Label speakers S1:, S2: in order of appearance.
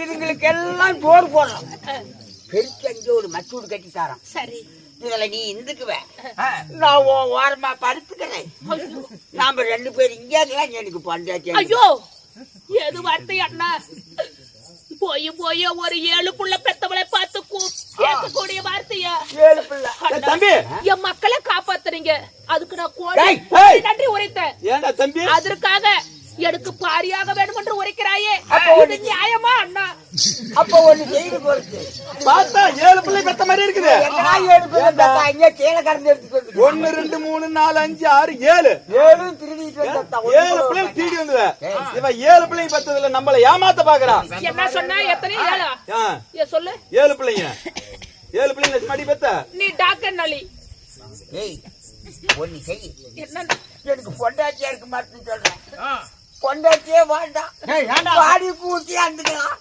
S1: இதுங்களுக்கு எல்லாம் சோறு போடுறோம். பெருச்சு அங்கே ஒரு மச்சூடு கட்டி தரோம்.
S2: சரி,
S1: இதுல நீ இந்துக்குவ, நான் ஓரமா படுத்துக்கிறேன். நாம 2 பேரும் இங்கே எனக்கு பஞ்சாயத்து.
S2: ஐயோ எது வார்த்தை அண்ணா, போய் போய் ஒரு 7 புள்ள பெத்தவளை பார்த்து கேட்கக்கூடிய வார்த்தையா?
S1: 7 பிள்ளை
S3: தம்பி,
S2: என் மக்களை காப்பாத்துறீங்க, அதுக்கு நான் கோடி நன்றி உரைத்தேன்.
S3: ஏண்டா தம்பி,
S2: அதற்காக எனக்கு பாரியாக வேண்டும் என்று உரைக்கிறாயே, இது நியாயமா அண்ணா?
S1: அப்ப ஒண்ணு செய்து கொடுத்து
S3: பார்த்தா 7 பிள்ளை பெத்த மாதிரி இருக்குது.
S1: எங்கடா 7 பிள்ளை பெத்தா? இங்க கீழே கடந்து எடுத்துட்டு
S3: 1 2 3 4 5 6 7
S1: 7 திருடிட்டு வந்தா
S3: 7 பிள்ளை தீடி வந்தது. இவ 7 பிள்ளை பெத்ததுல நம்மள ஏமாத்த பாக்குறா.
S2: என்ன சொன்னா? எத்தனை 7? சொல்லு.
S3: 7 பிள்ளைங்க. 7 பிள்ளைங்க மடி பெத்த
S2: நீ டாக்டர் நலி.
S1: ஏய் ஒண்ணு செய்.
S2: என்ன?
S1: எனக்கு பொண்டாட்டியா இருக்கு மாட்டேன்னு சொல்றேன். பொண்டாட்டியே வேண்டாம், பாடி பூச்சி அந்துக்கலாம்.